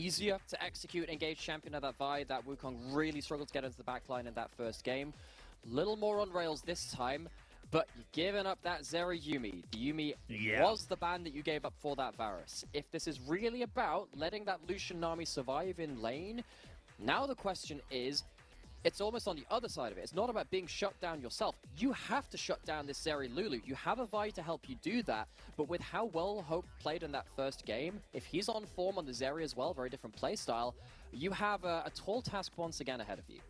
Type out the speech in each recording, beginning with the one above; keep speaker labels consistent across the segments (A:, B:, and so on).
A: easier to execute engaged champion at that Vi. That Wukong really struggled to get into the backline in that first game. Little more on rails this time, but you're giving up that Zeri Yuumi. The Yuumi was the ban that you gave up for that Varus. If this is really about letting that Lucian Nami survive in lane, now the question is, it's almost on the other side of it. It's not about being shut down yourself. You have to shut down this Zeri Lulu. You have a Vi to help you do that, but with how well Hope played in that first game, if he's on form on the Zeri as well, very different playstyle, you have a tall task once again ahead of you.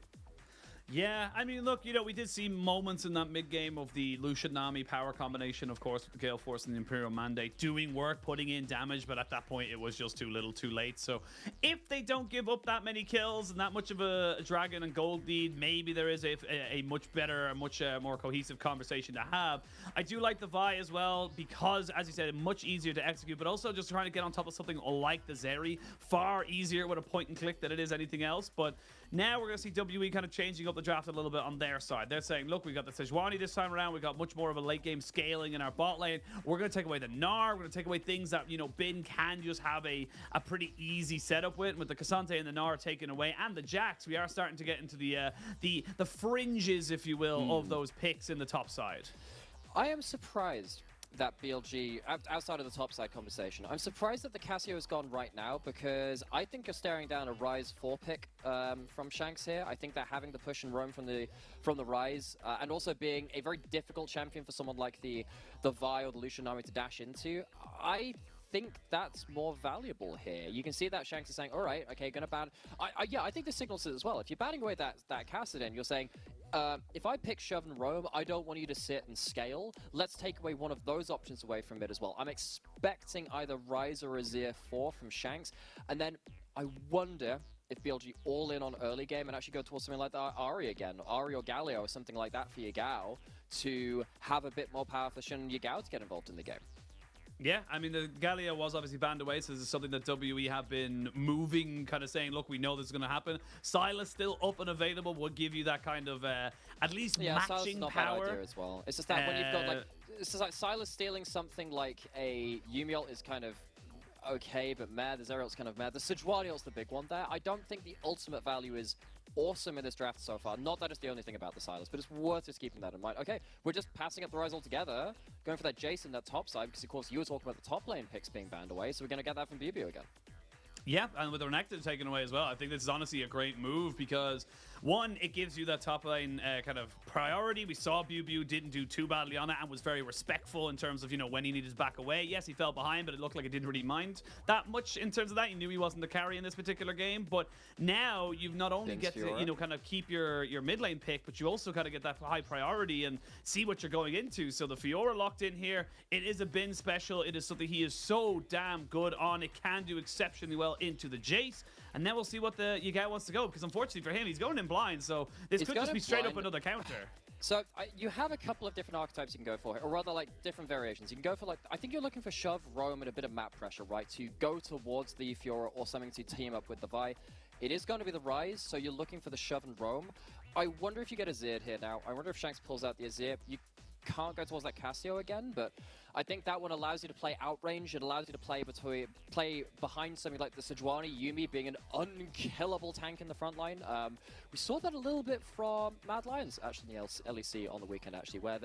B: Yeah, I mean, look, you know, we did see moments in that mid-game of the Lucian-Nami power combination, of course, with the Gale Force and the Imperial Mandate doing work, putting in damage, but at that point, it was just too little, too late. So if they don't give up that many kills and that much of a dragon and gold lead, maybe there is a much better, a much more cohesive conversation to have. I do like the Vi as well because, as you said, much easier to execute, but also just trying to get on top of something like the Zeri. Far easier with a point and click than it is anything else, but now we're going to see WE kind of changing up the draft a little bit on their side. They're saying, look, we got the Sejuani this time around. We got much more of a late game scaling in our bot lane. We're going to take away the Gnar. We're going to take away things that, you know, Bin can just have a pretty easy setup with the Cassante and the Gnar taken away. And the Jax, we are starting to get into the fringes, if you will, of those picks in the top side.
A: I am surprised that BLG, outside of the top side conversation, I'm surprised that the Cassio has gone right now because I think you're staring down a Ryze 4 pick from Shanks here. I think that having the push and roam from the Ryze and also being a very difficult champion for someone like the Vi or the Lucian Nami to dash into, I think that's more valuable here. You can see that Shanks is saying, all right, okay, gonna ban. Yeah, I think this signals it as well. If you're banning away that Kassadin, you're saying, if I pick Shove and Roam, I don't want you to sit and scale. Let's take away one of those options away from it as well. I'm expecting either Ryze or Azir 4 from Shanks, and then I wonder if BLG all in on early game and actually go towards something like that Ahri again, Ahri or Galio or something like that for Yagao to have a bit more power for Shin and Yagao to get involved in the game.
B: Yeah, I mean, the Galio was obviously banned away, so this is something that WE have been moving, kind of saying, look, we know this is going to happen. Sylas still up and available will give you that kind of, at least matching
A: not
B: power.
A: Bad idea as well. It's just that when you've got, like, it's just like Sylas stealing something like a Yuumi ult is kind of okay, but meh, the Zeri ult's kind of meh. The Sejuani ult's the big one there. I don't think the ultimate value is awesome in this draft so far. Not that it's the only thing about the Sylas, but it's worth just keeping that in mind. Okay, we're just passing up the Ryze altogether, going for that Jayce in that top side, because of course you were talking about the top lane picks being banned away, so we're going to get that from Biubiu again.
B: Yeah, and with Renekton taken away as well, I think this is honestly a great move because, one, it gives you that top lane kind of priority. We saw Biubiu didn't do too badly on it and was very respectful in terms of, you know, when he needed to back away. Yes, he fell behind, but it looked like he didn't really mind that much in terms of that. He knew he wasn't the carry in this particular game, but now you've not only get to, you know, kind of keep your mid lane pick, but you also kind of get that high priority and see what you're going into. So the Fiora locked in here. It is a bin special. It is something he is so damn good on. It can do exceptionally well into the Jayce, and then we'll see what the Yagao wants to go, because unfortunately for him, he's going in blind, so this could just be straight up another counter.
A: So you have a couple of different archetypes you can go for here, or rather like different variations. You can go for, like, I think you're looking for Shove, Roam, and a bit of map pressure, right, to go towards the Fiora or something to team up with the Vi. It is going to be the Ryze, so you're looking for the Shove and Roam. I wonder if you get Azir here now. I wonder if Shanks pulls out the Azir. You can't go towards that Cassio again, but I think that one allows you to play outrange. It allows you to play behind something like the Sejuani, Yuumi being an unkillable tank in the front line. We saw that a little bit from Mad Lions, actually, in the LEC on the weekend, actually, where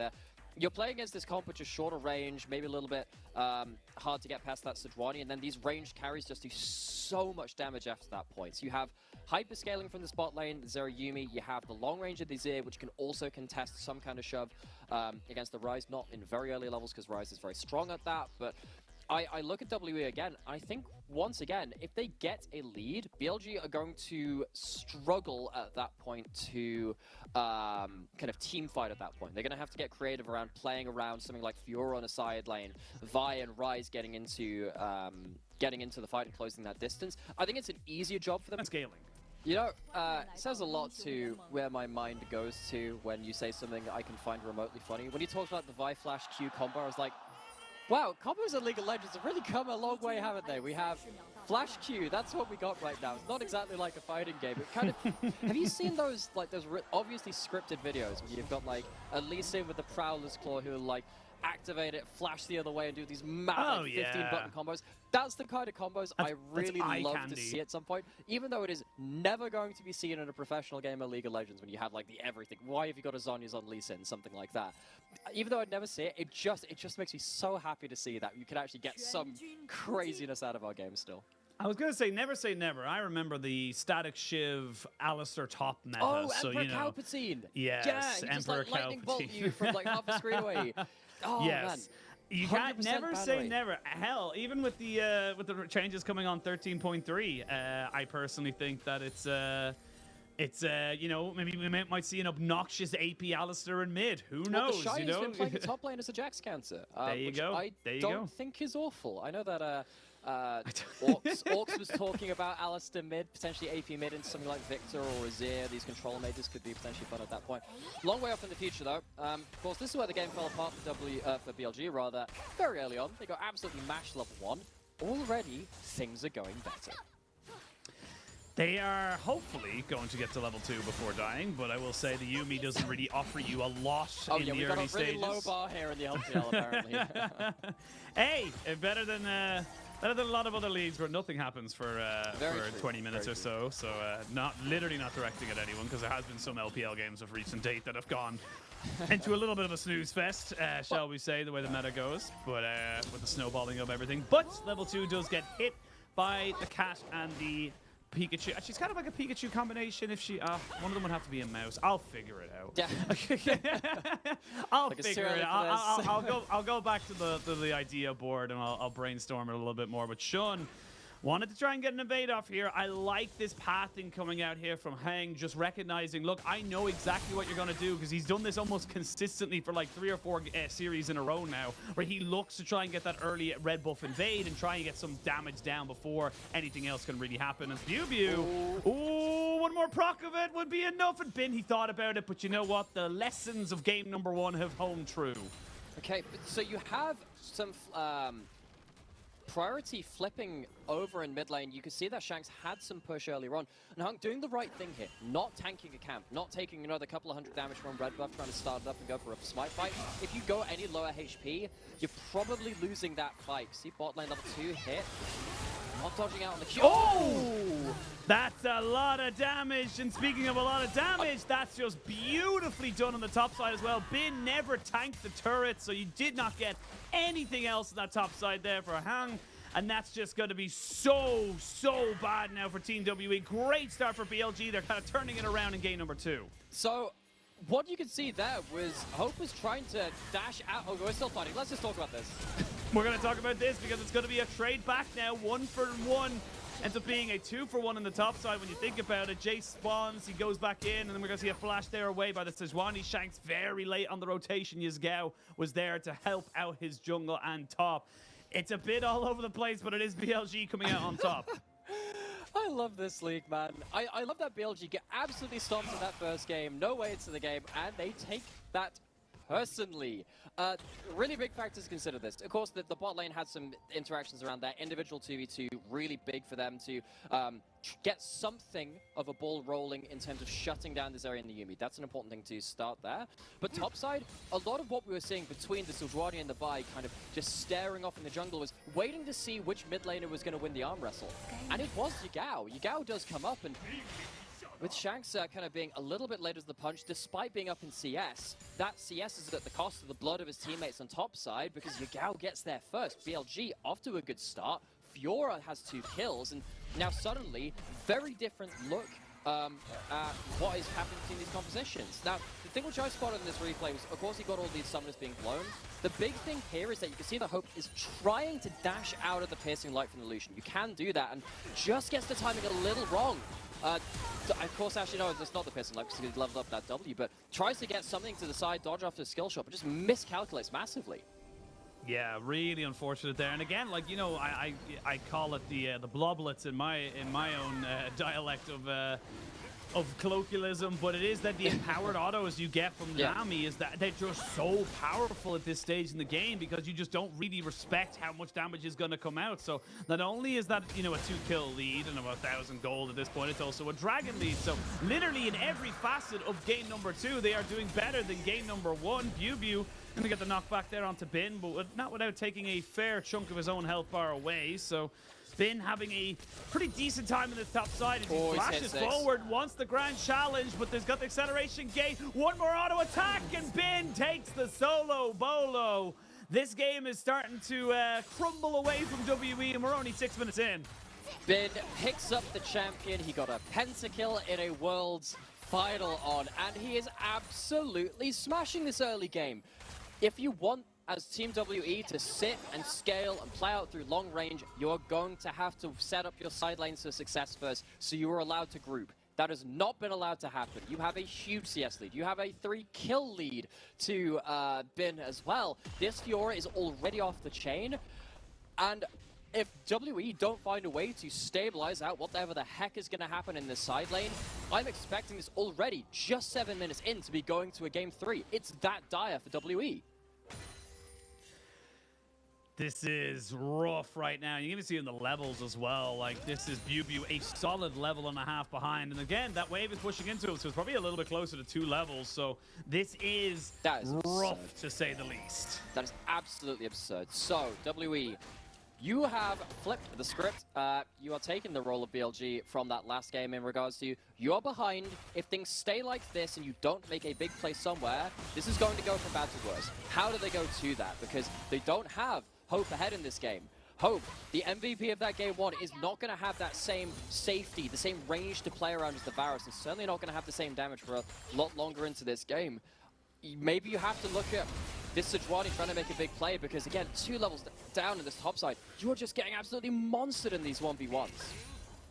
A: you're playing against this comp which is shorter range, maybe a little bit hard to get past that Sejuani, and then these ranged carries just do so much damage after that point. So you have hyperscaling from the spot lane, the Zeri Yuumi, you have the long range of the Azir, which can also contest some kind of shove against the Ryze, not in very early levels because Ryze is very strong at that, but I look at WE again. I think, once again, if they get a lead, BLG are going to struggle at that point to kind of team fight at that point. They're going to have to get creative around playing around something like Fiora on a side lane, Vi and Ryze getting into the fight and closing that distance. I think it's an easier job for them.
B: And scaling.
A: You know, it says a lot to where my mind goes to when you say something I can find remotely funny. When you talked about the Vi Flash Q combo, I was like, wow, combos in League of Legends have really come a long way, haven't they? We have Flash Q, that's what we got right now. It's not exactly like a fighting game. It kind of, have you seen those obviously scripted videos where you've got like a Lee Sin with the Prowler's Claw who are like activate it, flash the other way, and do these mad 15-button combos. That's the kind of combos I really love to see at some point, even though it is never going to be seen in a professional game of League of Legends when you have like the everything. Why have you got a Zhonya's on Lee Sin, something like that? Even though I'd never see it, it just makes me so happy to see that you can actually get some craziness out of our game still.
B: I was going to say never. I remember the Static Shiv Alistair top meta.
A: Oh,
B: so,
A: Emperor
B: you know,
A: Palpatine.
B: Yes,
A: yeah, he
B: Emperor
A: just like lightning bolt you from like half the screen away. Oh,
B: yes.
A: man.
B: You can't never say never. Hell, even with the changes coming on 13.3, I personally think that it's you know, maybe we might see an obnoxious AP Alistair in mid. Who knows?
A: The
B: you know,
A: been playing the top lane as a Jax cancer.
B: There you go.
A: I don't think is awful. I know that Orcs was talking about Alistair mid, potentially AP mid into something like Victor or Azir. These control mages could be potentially fun at that point. Long way off in the future, though. Of course, this is where the game fell apart for BLG, rather, very early on. They got absolutely mashed level 1. Already, things are going better.
B: They are hopefully going to get to level 2 before dying, but I will say the Yuumi doesn't really offer you a lot in the early stages.
A: Oh yeah, we've got a really low bar here in the LPL, apparently.
B: Hey, better than a lot of other leagues where nothing happens for 20 minutes or so. So literally not directing at anyone, because there has been some LPL games of recent date that have gone into a little bit of a snooze fest, shall we say, the way the meta goes, but with the snowballing of everything. But level 2 does get hit by the cat and the Pikachu. She's kind of like a Pikachu combination. If she, one of them would have to be a mouse. I'll figure it out.
A: Yeah.
B: I'll figure it out. I'll go back to the idea board and I'll brainstorm it a little bit more. But Sean wanted to try and get an evade off here. I like this pathing coming out here from Heng, just recognizing, look, I know exactly what you're going to do, because he's done this almost consistently for like 3 or 4 series in a row now, where he looks to try and get that early red buff invade and try and get some damage down before anything else can really happen. And Biubiu, ooh, one more proc of it would be enough. And Bin, he thought about it, but you know what? The lessons of game number 1 have home true.
A: Okay, so you have some priority flipping over in mid lane. You can see that Shanks had some push earlier on, and Heng doing the right thing here, not tanking a camp, not taking another couple of 100 damage from red buff, trying to start it up and go for a smite fight. If you go any lower HP, you're probably losing that fight. See bot lane level 2 hit, not dodging out on the Q.
B: Oh! That's a lot of damage, and speaking of a lot of damage, that's just beautifully done on the top side as well. Bin never tanked the turret, so you did not get anything else on that top side there for Heng, and that's just going to be so bad now for Team WE. Great start for BLG. They're kind of turning it around in game number 2.
A: So what you can see there was Hope was trying to dash out. Oh, we're still fighting. Let's just talk about this.
B: We're going to talk about this because it's going to be a trade back now. 1-for-1. Ends up being a 2-for-1 on the top side when you think about it. Jayce spawns, he goes back in, and then we're going to see a flash there away by the Sejuani. Shanks very late on the rotation. Yagao was there to help out his jungle and top. It's a bit all over the place, but it is BLG coming out on top.
A: I love this league, man. I love that BLG get absolutely stomped in that first game. No way into the game, and they take that personally. Really big factors to consider this. Of course, the bot lane had some interactions around that. Individual 2v2, really big for them to get something of a ball rolling in terms of shutting down this area in the Yuumi. That's an important thing to start there. But topside, a lot of what we were seeing between the Sejuani and the Vi kind of just staring off in the jungle was waiting to see which mid laner was going to win the arm wrestle. And it was Yagao. Yagao does come up, and with Shanks kind of being a little bit late as the punch, despite being up in CS, that CS is at the cost of the blood of his teammates on top side, because Yagao gets there first. BLG off to a good start. Fiora has 2 kills, and now suddenly, very different look at what is happening between these compositions. Now, the thing which I spotted in this replay was, of course, he got all these summoners being blown. The big thing here is that you can see that Hope is trying to dash out of the piercing light from the Lucian. You can do that, and just gets the timing a little wrong. Of course, actually, no, that's not the piercing light, because he leveled up that W, but tries to get something to the side, dodge off the skill shot, but just miscalculates massively.
B: Yeah, really unfortunate there. And again, like, you know, I call it the bloblets in my own dialect of colloquialism, but it is that the empowered autos you get from Nami is that they're just so powerful at this stage in the game, because you just don't really respect how much damage is going to come out. So not only is that, you know, a 2-kill lead and about 1,000 gold at this point, it's also a dragon lead. So literally in every facet of game number 2, they are doing better than game number 1. Biubiu Gonna get the knockback there onto Bin, but not without taking a fair chunk of his own health bar away. So Bin having a pretty decent time in the top side as he flashes forward, wants the grand challenge, but there's got the acceleration gate. One more auto attack, and Bin takes the solo bolo. This game is starting to crumble away from WE, and we're only 6 minutes in.
A: Bin picks up the champion. He got a pentakill in a Worlds final on, and he is absolutely smashing this early game. If you want as Team WE to sit and scale and play out through long range, you're going to have to set up your side lanes for success first, so you are allowed to group. That has not been allowed to happen. You have a huge CS lead. You have a 3-kill lead to Bin as well. This Fiora is already off the chain, and if WE don't find a way to stabilize out whatever the heck is going to happen in this side lane, I'm expecting this already, just 7 minutes in, to be going to a game 3. It's that dire for WE.
B: This is rough right now. You can even see in the levels as well. Like, this is Biubiu a solid level and a half behind. And again, that wave is pushing into it, so it's probably a little bit closer to 2 levels. So this is rough, to say the least.
A: That is absolutely absurd. So, WE, you have flipped the script. You are taking the role of BLG from that last game in regards to you're behind. If things stay like this and you don't make a big play somewhere, this is going to go from bad to worse. How do they go to that? Because they don't have Hope ahead in this game. Hope, the MVP of that game 1, is not going to have that same safety, the same range to play around as the Varus, and certainly not going to have the same damage for a lot longer into this game. Maybe you have to look at this Sejuani trying to make a big play, because again, 2 levels down in this top side, you're just getting absolutely monstered in these 1v1s.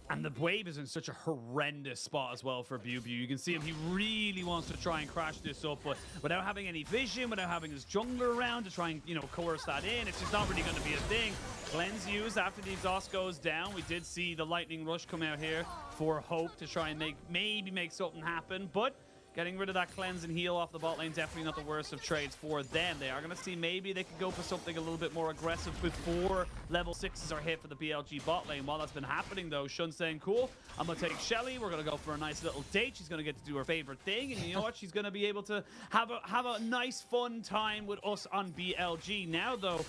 B: And the wave is in such a horrendous spot as well for Biubiu. You can see him, he really wants to try and crash this up, but without having any vision, without having his jungler around to try and, you know, coerce that in, it's just not really going to be a thing. Cleanse used after the exhaust goes down. We did see the lightning rush come out here for Hope to try and maybe make something happen, but getting rid of that cleanse and heal off the bot lane, definitely not the worst of trades for them. They are going to see maybe they could go for something a little bit more aggressive before level 6s are hit for the BLG bot lane. While that's been happening though, Shun's saying, cool, I'm going to take Shelly. We're going to go for a nice little date. She's going to get to do her favorite thing. And you know what? She's going to be able to have a nice fun time with us on BLG. Now though,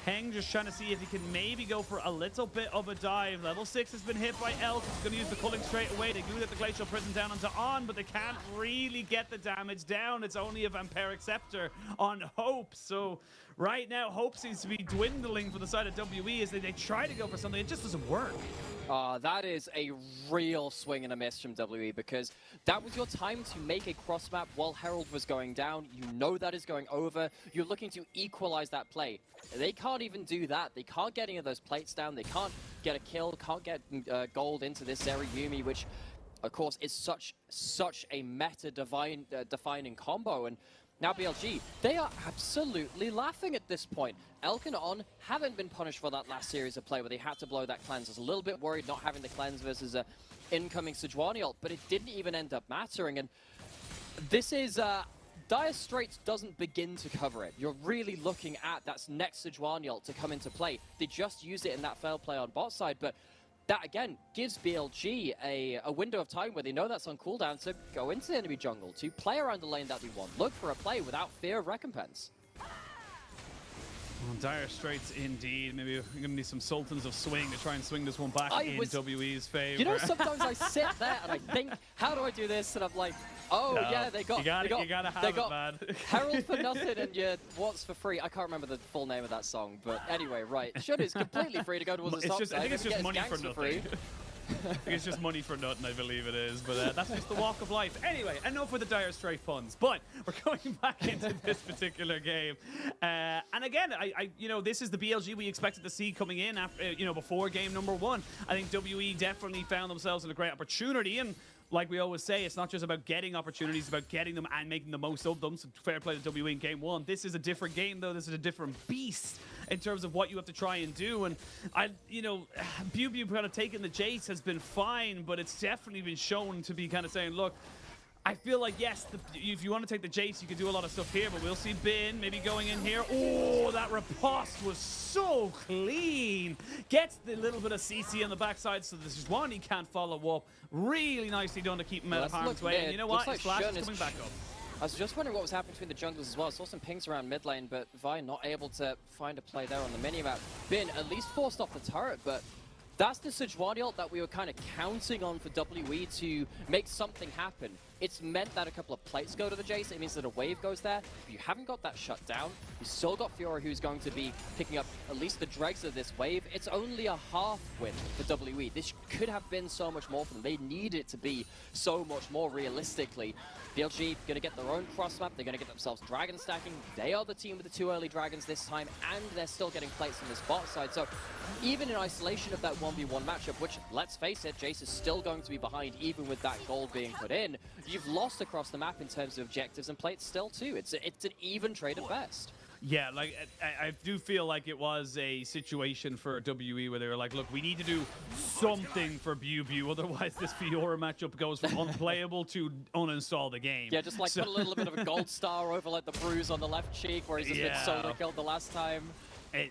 B: Heng just trying to see if he can maybe go for a little bit of a dive. Level 6 has been hit by Elk. He's going to use the culling straight away. They do get the Glacial Prison down onto On, but they can't really get the damage down. It's only a Vampiric Scepter on Hope. So right now, Hope seems to be dwindling for the side of WE as they try to go for something. It just doesn't work.
A: That is a real swing and a miss from WE, because that was your time to make a cross map while Herald was going down. You know that is going over. You're looking to equalize that play. They can't even do that. They can't get any of those plates down. They can't get a kill, can't get gold into this Zeri Yuumi, which of course is such a meta defining combo. And now BLG, they are absolutely laughing at this point. Elk and On haven't been punished for that last series of play where they had to blow that cleanse. I was a little bit worried not having the cleanse versus a incoming Sejuani ult, but it didn't even end up mattering. And this is Dire Straits doesn't begin to cover it. You're really looking at that next Sejuani ult to come into play. They just used it in that failed play on bot side, but that again gives BLG a window of time where they know that's on cooldown to go into the enemy jungle, to play around the lane that they want, look for a play without fear of recompense.
B: Well, Dire Straits indeed. Maybe we're going to need some Sultans of Swing to try and swing this one back in WE's favor.
A: You know, sometimes I sit there and I think, how do I do this? And I'm like, oh no, yeah, they got Herald for nothing and your what's for free. I can't remember the full name of that song, but anyway, right. Shun is completely free to go towards the top side.
B: I think it's just money for nothing. I think it's just money for nothing, I believe it is. But that's just the walk of life. Anyway, enough with the Dire Straits puns. But we're going back into this particular game. And again, you know, this is the BLG we expected to see coming in after, you know, before game number 1. I think WE definitely found themselves in a great opportunity. And like we always say, it's not just about getting opportunities, it's about getting them and making the most of them. So fair play to WE in game 1. This is a different game, though. This is a different beast in terms of what you have to try and do. And you know, Biubiu kind of taking the Jayce has been fine, but it's definitely been shown to be kind of saying, look, I feel like, yes, if you want to take the Jayce, you can do a lot of stuff here, but we'll see Bin maybe going in here. Oh, that riposte was so clean. Gets the little bit of CC on the backside so the Sejuani can't follow up. Really nicely done to keep him out of harm's way. And you know what? His flash is coming back up.
A: I was just wondering what was happening between the junglers as well. I saw some pings around mid lane, but Vi not able to find a play there on the minimap. Bin at least forced off the turret, but that's the Sejuani ult that we were kind of counting on for WE to make something happen. It's meant that a couple of plates go to the Jayce. It means that a wave goes there. If you haven't got that shut down, you still got Fiora who's going to be picking up at least the dregs of this wave. It's only a half win for WE. This could have been so much more for them. They need it to be so much more realistically. BLG going to get their own cross map. They're going to get themselves dragon stacking. They are the team with the 2 early dragons this time, and they're still getting plates on this bot side. So even in isolation of that 1v1 matchup, which, let's face it, Jayce is still going to be behind even with that gold being put in, you've lost across the map in terms of objectives and plates still too. It's an even trade at best.
B: Yeah, like I do feel like it was a situation for WE where they were like, look, we need to do something for Biubiu, otherwise this Fiora matchup goes from unplayable to uninstall the game.
A: Yeah, just like put a little bit of a gold star over like the bruise on the left cheek where he's just been solo killed the last time.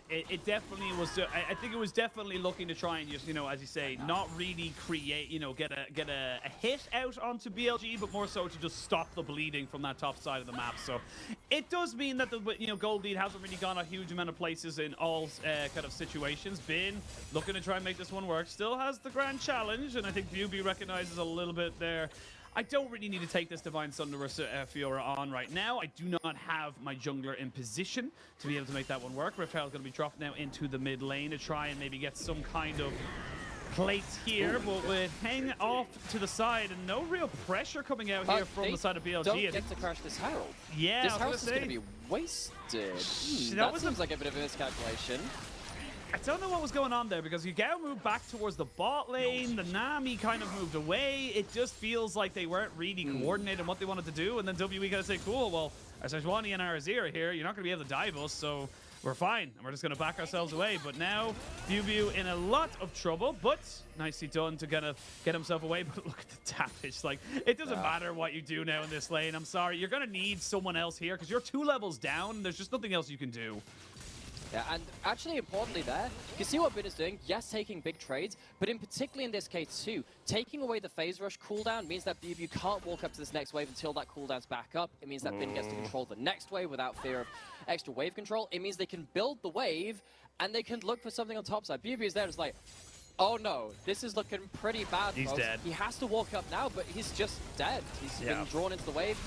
B: It definitely was. I think it was definitely looking to try and just, you know, as you say, not really create, you know, get a hit out onto BLG, but more so to just stop the bleeding from that top side of the map. So it does mean that the, you know, gold lead hasn't really gone a huge amount of places in all kind of situations. Bin looking to try and make this one work. Still has the grand challenge, and I think Biubiu recognizes a little bit there. I don't really need to take this Divine Thunderous Fiora on right now. I do not have my jungler in position to be able to make that one work. Riftile is going to be dropped now into the mid lane to try and maybe get some kind of plates here, but with Heng off to the side and no real pressure coming out here from the side of BLG.
A: Don't get to crash this Herald.
B: Yeah,
A: this Herald is going to be wasted. That seems like a bit of a miscalculation.
B: I don't know what was going on there because Yagao moved back towards the bot lane, the Nami kind of moved away. It just feels like they weren't really coordinating what they wanted to do, and then WE gotta say, cool, well, our Sejuani and our Azir are here, you're not gonna be able to dive us, so we're fine, and we're just gonna back ourselves away. But now, Biubiu in a lot of trouble, but nicely done to kind of get himself away. But look at the damage, like, it doesn't matter what you do now in this lane. I'm sorry, you're gonna need someone else here because you're 2 levels down, there's just nothing else you can do.
A: Yeah, and actually importantly there, you can see what Bin is doing. Yes, taking big trades, but in particularly in this case too, taking away the phase rush cooldown means that Biubiu can't walk up to this next wave until that cooldown's back up. It means that Bin gets to control the next wave without fear of extra wave control. It means they can build the wave and they can look for something on top side. Biubiu is there, it's like, oh no, this is looking pretty bad.
B: He's
A: folks.
B: dead.
A: He has to walk up now, but he's just dead. He's been drawn into the wave.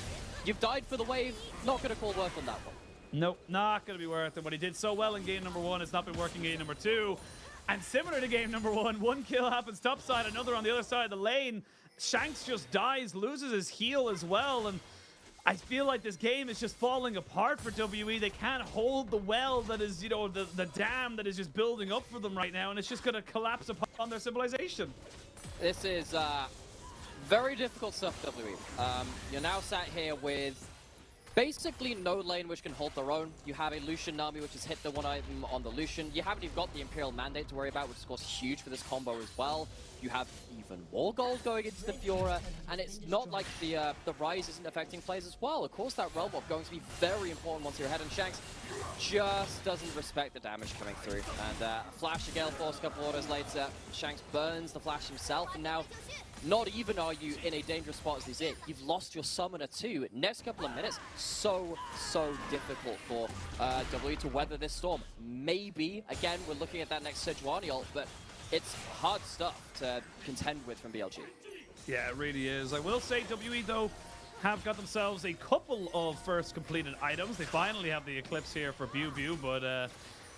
A: You've died for the wave. Not going to call worth on that one.
B: Nope, not going to be worth it. But he did so well in game number 1. It's not been working in game number 2. And similar to game number 1, 1 kill happens top side, another on the other side of the lane. Shanks just dies, loses his heal as well. And I feel like this game is just falling apart for WE. They can't hold the well that is, you know, the dam that is just building up for them right now. And it's just going to collapse upon their civilization.
A: This is very difficult stuff, WE. You're now sat here with basically no lane which can hold their own. You have a Lucian Nami which has hit the one item on the Lucian. You haven't even got the Imperial Mandate to worry about, which is of course huge for this combo as well. You have even more gold going into the Fiora, and it's not like the Ryze isn't affecting plays as well. Of course that Realm Warp going to be very important once you're ahead, and Shanks just doesn't respect the damage coming through. And Flash a Gale Force a couple orders later, Shanks burns the Flash himself, and now not even are you in a dangerous spot as this is it. You've lost your summoner too. Next couple of minutes, so difficult for WE to weather this storm. Maybe, again, we're looking at that next Sejuani ult, but it's hard stuff to contend with from BLG.
B: Yeah, it really is. I will say WE, though, have got themselves a couple of first completed items. They finally have the Eclipse here for Biubiu, but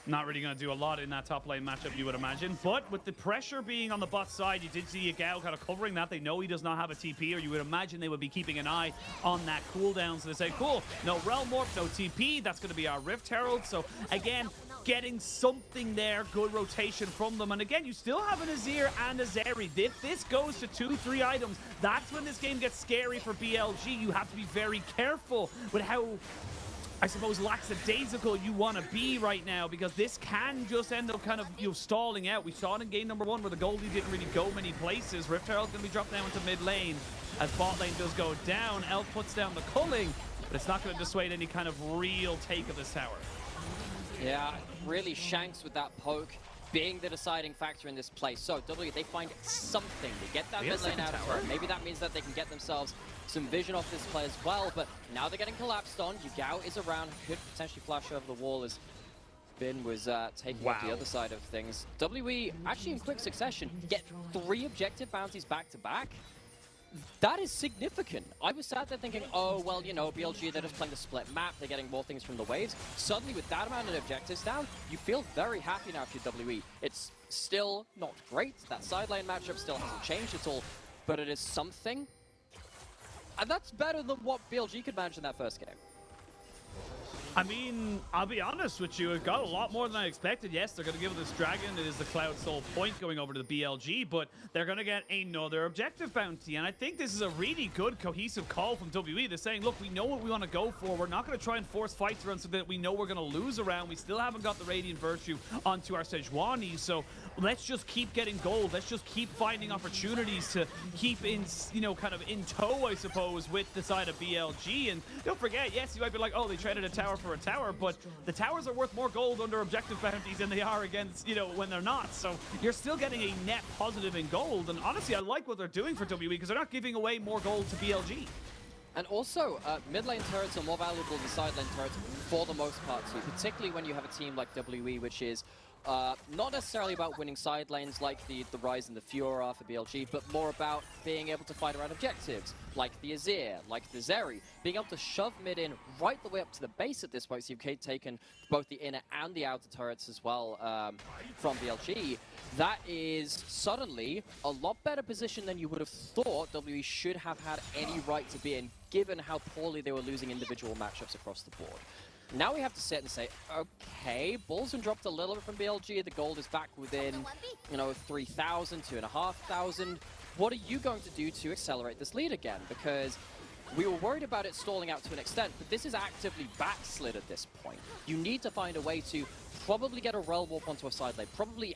B: not really going to do a lot in that top lane matchup, you would imagine. But with the pressure being on the bot side, you did see Yagao kind of covering that. They know he does not have a TP, or you would imagine they would be keeping an eye on that cooldown. So they say, cool, no Realm Warp, no TP. That's going to be our Rift Herald. So again, getting something there, good rotation from them. And again, you still have an Azir and a Zeri. If this goes to 2-3 items, that's when this game gets scary for BLG. You have to be very careful with how, I suppose, lackadaisical you want to be right now, because this can just end up kind of, you know, stalling out. We saw it in game number 1 where the goalie didn't really go many places. Rift Herald's going to be dropped down into mid lane as bot lane does go down. Elf puts down the culling, but it's not going to dissuade any kind of real take of this tower.
A: Yeah, really Shanks with that poke. being the deciding factor in this play. So WWE, they find something. They get that mid lane out of her. Maybe that means that they can get themselves some vision off this play as well, but now they're getting collapsed on. Yagao is around, could potentially flash over the wall as Bin was taking off the other side of things. WWE, actually in quick succession, get 3 objective bounties back to back. That is significant. I was sat there thinking, oh, well, you know, BLG, they're just playing the split map. They're getting more things from the waves. Suddenly, with that amount of objectives down, you feel very happy now for WWE. It's still not great. That side lane matchup still hasn't changed at all, but it is something. And that's better than what BLG could manage in that first game.
B: I mean, I'll be honest with you, it got a lot more than I expected. Yes, they're going to give this dragon. It is the Cloud Soul point going over to the BLG, but they're going to get another objective bounty. And I think this is a really good, cohesive call from WWE. They're saying, look, we know what we want to go for. We're not going to try and force fights around so that we know we're going to lose around. We still haven't got the Radiant Virtue onto our Sejuani, so let's just keep getting gold. Let's just keep finding opportunities to keep in, you know, kind of in tow, I suppose, with the side of BLG. And don't forget, yes, you might be like, oh, they traded a tower for a tower, but the towers are worth more gold under objective bounties than they are against, you know, when they're not. So you're still getting a net positive in gold. And honestly, I like what they're doing for WWE because they're not giving away more gold to BLG.
A: And also, mid lane turrets are more valuable than side lane turrets for the most part too, particularly when you have a team like WWE, which is not necessarily about winning side lanes like the Ryze and the Fiora for BLG, but more about being able to fight around objectives, like the Azir, like the Zeri, being able to shove mid in right the way up to the base at this point. So you've taken both the inner and the outer turrets as well from BLG. That is suddenly a lot better position than you would have thought WWE should have had any right to be in, given how poorly they were losing individual matchups across the board. Now we have to sit and say, okay, balls have dropped a little bit from BLG. The gold is back within, you know, 3,000, 2,500. What are you going to do to accelerate this lead again? Because we were worried about it stalling out to an extent, but this is actively backslid at this point. You need to find a way to probably get a Realm Warp onto a side lane. Probably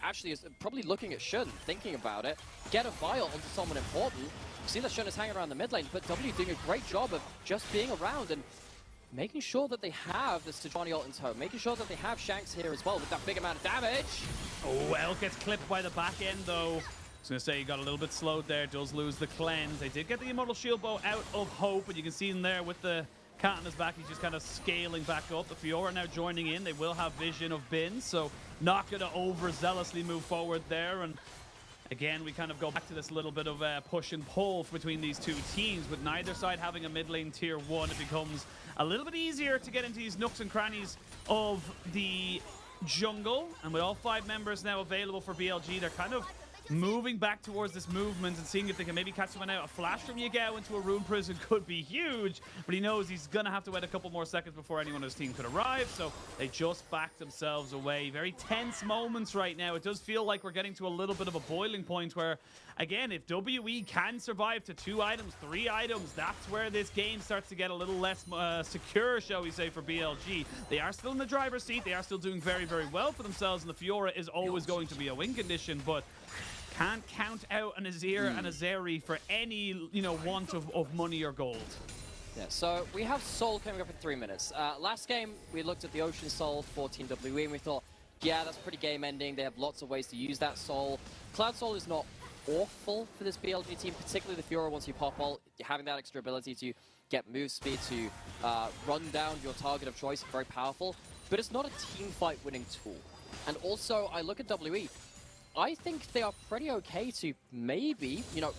A: looking at Shun, thinking about it. Get a Vial onto someone important. You see that Shun is hanging around the mid lane, but W doing a great job of just being around and making sure that they have the Sejuani ult in tow, making sure that they have Shanks here as well with that big amount of damage.
B: Oh, well, gets clipped by the back end though. I was going to say, he got a little bit slowed there, does lose the cleanse. They did get the Immortal Shield Bow out of hope, and you can see him there with the cat on his back. He's just kind of scaling back up. The Fiora now joining in. They will have vision of Bin, so not going to overzealously move forward there. And again, we kind of go back to this little bit of push and pull between these two teams. With neither side having a mid lane tier 1, it becomes a little bit easier to get into these nooks and crannies of the jungle. And with all 5 members now available for BLG, they're kind of moving back towards this movement and seeing if they can maybe catch someone out. A flash from Yagao into a rune prison could be huge, but he knows he's gonna have to wait a couple more seconds before anyone on his team could arrive, so they just backed themselves away. Very tense moments right now. It does feel like we're getting to a little bit of a boiling point where, again, if WE can survive to 2 items, 3 items, that's where this game starts to get a little less secure, shall we say, for BLG. They are still in the driver's seat. They are still doing very, very well for themselves, and the Fiora is always going to be a win condition, but can't count out an Azir and a Zeri for any, you know, want of money or gold.
A: Yeah, so we have Soul coming up in 3 minutes. Last game, we looked at the Ocean Soul for Team WE, and we thought, yeah, that's pretty game ending. They have lots of ways to use that Soul. Cloud Soul is not awful for this BLG team, particularly the Fiora. Once you pop ult, having that extra ability to get move speed, to run down your target of choice, very powerful. But it's not a team fight winning tool. And also, I look at WE. I think they are pretty okay to maybe, you know,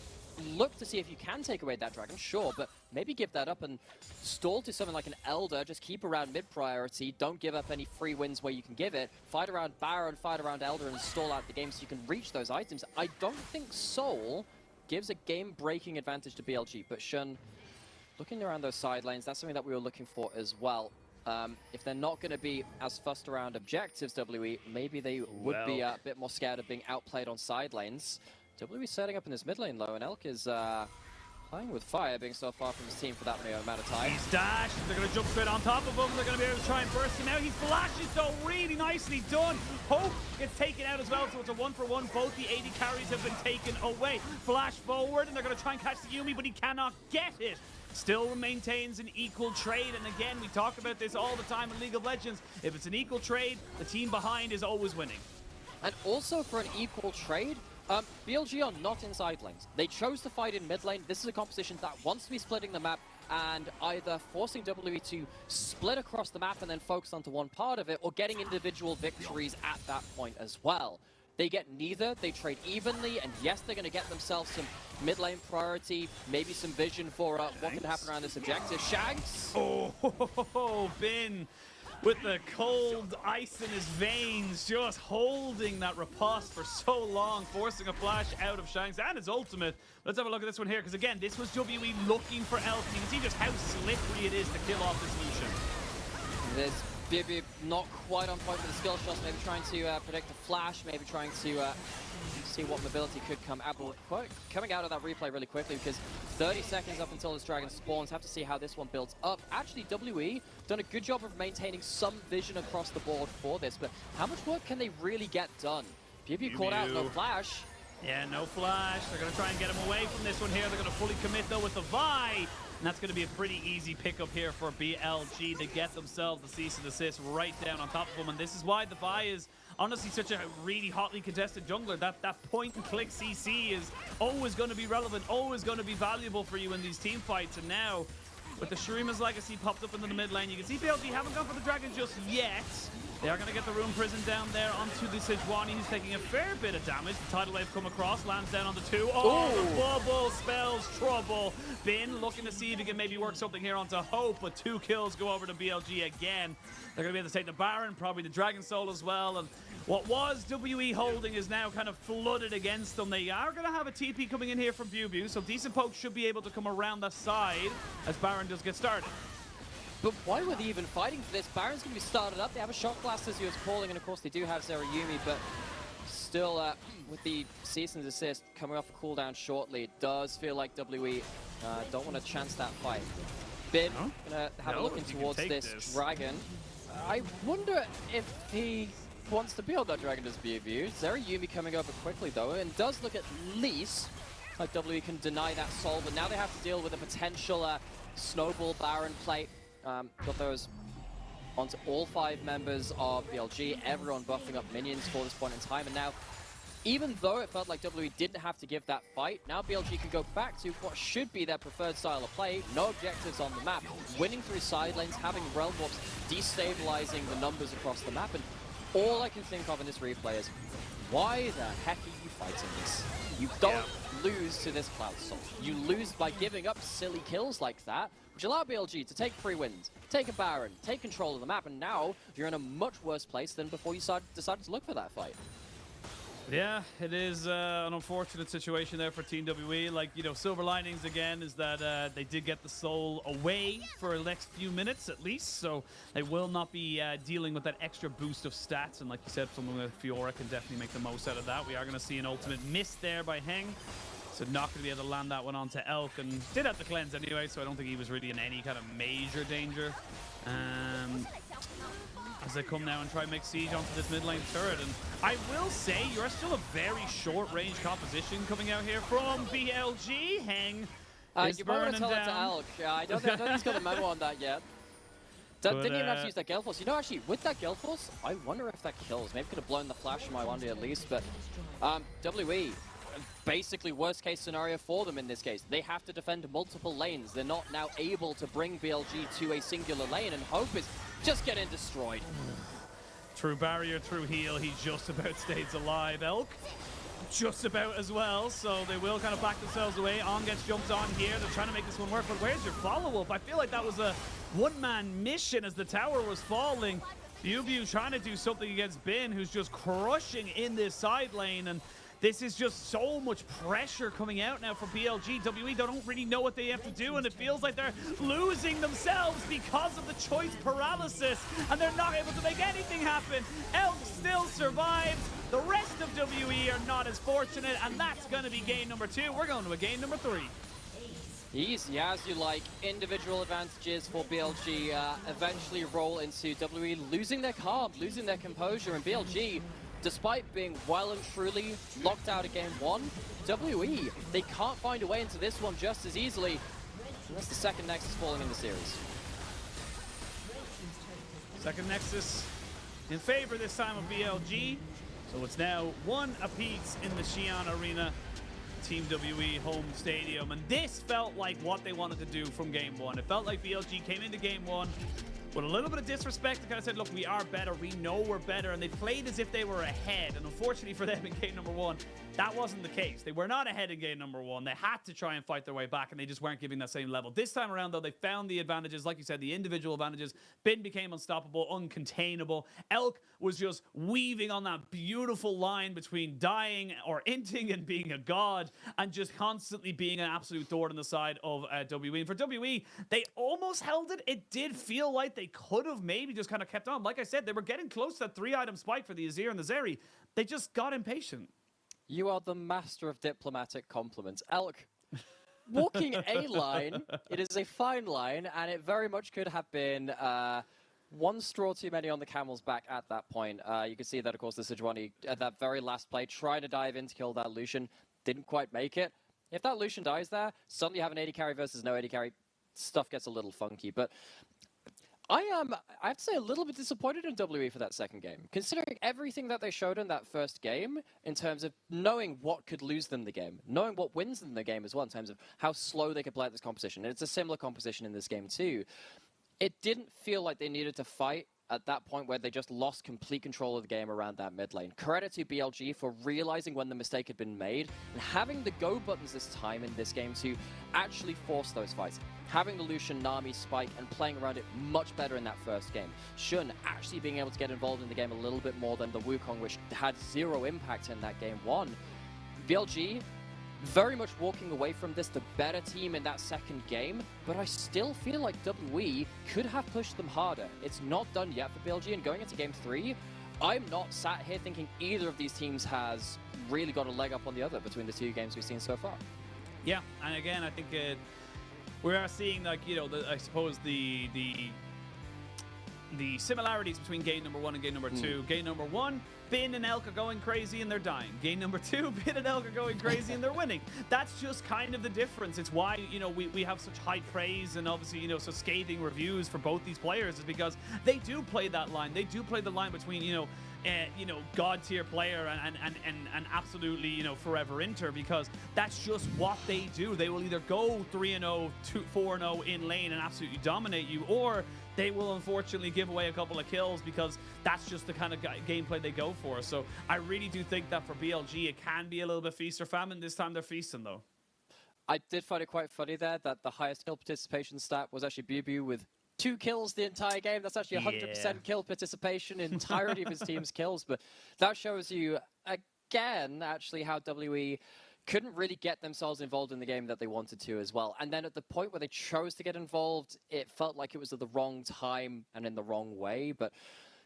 A: look to see if you can take away that dragon, sure, but maybe give that up and stall to something like an Elder, just keep around mid-priority, don't give up any free wins where you can give it, fight around Baron, fight around Elder, and stall out the game so you can reach those items. I don't think Soul gives a game-breaking advantage to BLG, but Shun, looking around those side lanes, that's something that we were looking for as well. If they're not going to be as fussed around objectives, WE, maybe they would be a bit more scared of being outplayed on side lanes. WE setting up in this mid lane low, and Elk is playing with fire, being so far from his team for that amount of time.
B: He's dashed. They're going to jump straight on top of him. They're going to be able to try and burst him out. He flashes, so really nicely done. Hope gets taken out as well, so it's a 1-for-1. Both the AD carries have been taken away. Flash forward, and they're going to try and catch the Yuumi, but he cannot get it. Still maintains an equal trade, and again, we talk about this all the time in League of Legends. If it's an equal trade, the team behind is always winning.
A: And also for an equal trade, BLG are not in side lanes. They chose to fight in mid lane. This is a composition that wants to be splitting the map and either forcing WWE to split across the map and then focus onto one part of it, or getting individual victories at that point as well. They get neither, they trade evenly, and yes, they're going to get themselves some mid lane priority, maybe some vision for what can happen around this objective. Shanks!
B: Oh, Bin with the cold ice in his veins, just holding that riposte for so long, forcing a flash out of Shanks and his ultimate. Let's have a look at this one here, because again, this was WE looking for Elk. You can see just how slippery it is to kill off this Lucian.
A: There's Biubiu not quite on point with the skill shots, maybe trying to predict a flash, maybe trying to see what mobility could come out. Coming out of that replay really quickly, because 30 seconds up until this dragon spawns. Have to see how this one builds up. Actually, WE done a good job of maintaining some vision across the board for this, but how much work can they really get done? Biubiu caught out, no flash.
B: Yeah, no flash. They're going to try and get him away from this one here. They're going to fully commit, though, with the Vi. And that's going to be a pretty easy pickup here for BLG. They get themselves the cease and desist right down on top of them. And this is why the Vi is honestly such a really hotly contested jungler. That point-and-click CC is always going to be relevant, always going to be valuable for you in these team fights. And now, with the Shurima's Legacy popped up into the mid lane, you can see BLG haven't gone for the dragon just yet. They are going to get the Rune Prison down there onto the Sejuani, who's taking a fair bit of damage. The tidal wave come across, lands down onto 2. Oh, the bubble spells trouble. Bin looking to see if he can maybe work something here onto Hope, but 2 kills go over to BLG again. They're going to be able to take the Baron, probably the Dragon Soul as well. And what was WE holding is now kind of flooded against them. They are going to have a TP coming in here from Biubiu, so decent poke should be able to come around the side as Baron does get started.
A: But why were they even fighting for this? Baron's going to be started up. They have a shot blast, as he was calling, and of course they do have Zeri Yuumi, but still with the cease and desist coming off a cooldown shortly, it does feel like WE don't want to chance that fight. Bin going to have a look in towards this dragon. I wonder if he wants to build that dragon as Biubiu. Zeri Yuumi coming over quickly though, and does look at least like WE can deny that soul, but now they have to deal with a potential snowball Baron play. Got those onto all 5 members of BLG, everyone buffing up minions for this point in time, and now, even though it felt like WE didn't have to give that fight, now BLG can go back to what should be their preferred style of play, no objectives on the map, winning through side lanes, having realm warps, destabilizing the numbers across the map, and all I can think of in this replay is, why the heck are you fighting this? You don't lose to this Cloud Soul. You lose by giving up silly kills like that, which allow BLG to take 3 wins, take a Baron, take control of the map, and now you're in a much worse place than before you decided to look for that fight.
B: Yeah, it is an unfortunate situation there for Team WE. Like, you know, silver linings again is that they did get the soul away for the next few minutes at least, so they will not be dealing with that extra boost of stats. And like you said, someone like Fiora can definitely make the most out of that. We are going to see an ultimate miss there by Heng, so not going to be able to land that one onto Elk, and did have the cleanse anyway, so I don't think he was really in any kind of major danger. As they come now and try and make siege onto this mid lane turret. And I will say, you're still a very short range composition coming out here from BLG. Heng is
A: you might want to tell
B: down.
A: it to Elk. I don't think he's got a memo on that yet. Didn't even have to use that Gale Force. You know, actually, with that Gale Force, I wonder if that kills. Maybe could have blown the flash from Lwandy at least, but WE, basically worst case scenario for them in this case. They have to defend multiple lanes. They're not now able to bring BLG to a singular lane, and Hope is just getting destroyed.
B: Through barrier, through heal, he just about stays alive. Elk just about as well, so they will kind of back themselves away. On gets jumped on here. They're trying to make this one work, but where's your follow-up? I feel like that was a one-man mission as the tower was falling. Biubiu trying to do something against Bin, who's just crushing in this side lane, and this is just so much pressure coming out now from BLG. WE don't really know what they have to do, and it feels like they're losing themselves because of the choice paralysis, and they're not able to make anything happen. Elk still survives. The rest of WE are not as fortunate, and that's going to be game number 2. We're going to a game number 3.
A: Easy as you like. Individual advantages for BLG eventually roll into WE losing their calm, losing their composure, and BLG, despite being well and truly locked out of game 1, WE, they can't find a way into this one just as easily. And that's the second Nexus falling in the series.
B: Second Nexus in favor this time of BLG. So it's now 1 apiece in the Xi'an Arena, Team WE home stadium. And this felt like what they wanted to do from game 1. It felt like BLG came into game 1 with a little bit of disrespect and kind of said, look, we are better, we know we're better, and they played as if they were ahead. And unfortunately for them in game number 1, that wasn't the case. They were not ahead in game number 1. They had to try and fight their way back, and they just weren't giving that same level. This time around, though, they found the advantages, like you said, the individual advantages. Bin became unstoppable, uncontainable. Elk was just weaving on that beautiful line between dying or inting and being a god, and just constantly being an absolute thorn in the side of WE. And for WE, they almost held it. It did feel like they could have maybe just kind of kept on. Like I said, they were getting close to that 3-item spike for the Azir and the Zeri. They just got impatient.
A: You are the master of diplomatic compliments. Elk, walking a line, it is a fine line, and it very much could have been one straw too many on the camel's back at that point. You can see that, of course, the Sejuani at that very last play, trying to dive in to kill that Lucian, didn't quite make it. If that Lucian dies there, suddenly you have an AD carry versus no AD carry, stuff gets a little funky. But I have to say, a little bit disappointed in WE for that second game, considering everything that they showed in that first game in terms of knowing what could lose them the game, knowing what wins them the game as well in terms of how slow they could play at this composition. And it's a similar composition in this game too. It didn't feel like they needed to fight at that point where they just lost complete control of the game around that mid lane. Credit to BLG for realizing when the mistake had been made and having the go buttons this time in this game to actually force those fights. Having the Lucian Nami spike and playing around it much better in that first game. Shun actually being able to get involved in the game a little bit more than the Wukong, which had zero impact in that game 1. BLG very much walking away from this the better team in that second game, but I still feel like WE could have pushed them harder. It's not done yet for BLG, and going into game 3, I'm not sat here thinking either of these teams has really got a leg up on the other between the 2 games we've seen so far.
B: Yeah, and again, I think we are seeing, like, you know, I suppose the similarities between game number 1 and game number 2. Game number 1, Bin and Elk are going crazy and they're dying. Game number 2, Bin and Elk are going crazy and they're winning. That's just kind of the difference. It's why, you know, we have such high praise and obviously, you know, so scathing reviews for both these players, is because they do play that line. They do play the line between, you know, god tier player and absolutely, you know, forever inter, because that's just what they do. They will either go 3-0, 4-0 in lane and absolutely dominate you, or they will unfortunately give away a couple of kills, because that's just the kind of gameplay they go for. So I really do think that for BLG, it can be a little bit feast or famine. This time they're feasting, though.
A: I did find it quite funny there that the highest kill participation stat was actually Biubiu with 2 kills the entire game. That's actually 100% kill participation in entirety of his team's kills. But that shows you, again, actually how WE couldn't really get themselves involved in the game that they wanted to as well. And then at the point where they chose to get involved, it felt like it was at the wrong time and in the wrong way. But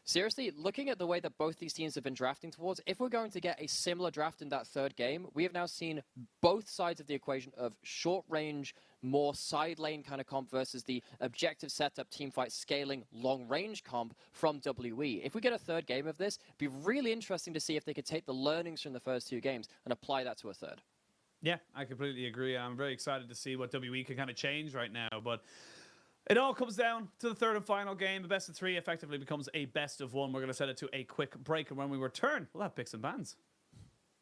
A: seriously, looking at the way that both these teams have been drafting towards, if we're going to get a similar draft in that third game, we have now seen both sides of the equation of short range, more side lane kind of comp versus the objective setup, teamfight, scaling, long range comp from WE. If we get a third game of this, it'd be really interesting to see if they could take the learnings from the first 2 games and apply that to a third.
B: Yeah, I completely agree. I'm very excited to see what WE can kind of change right now, but it all comes down to the third and final game. A best of 3 effectively becomes a best of 1. We're going to set it to a quick break, and when we return, we'll have picks and bans.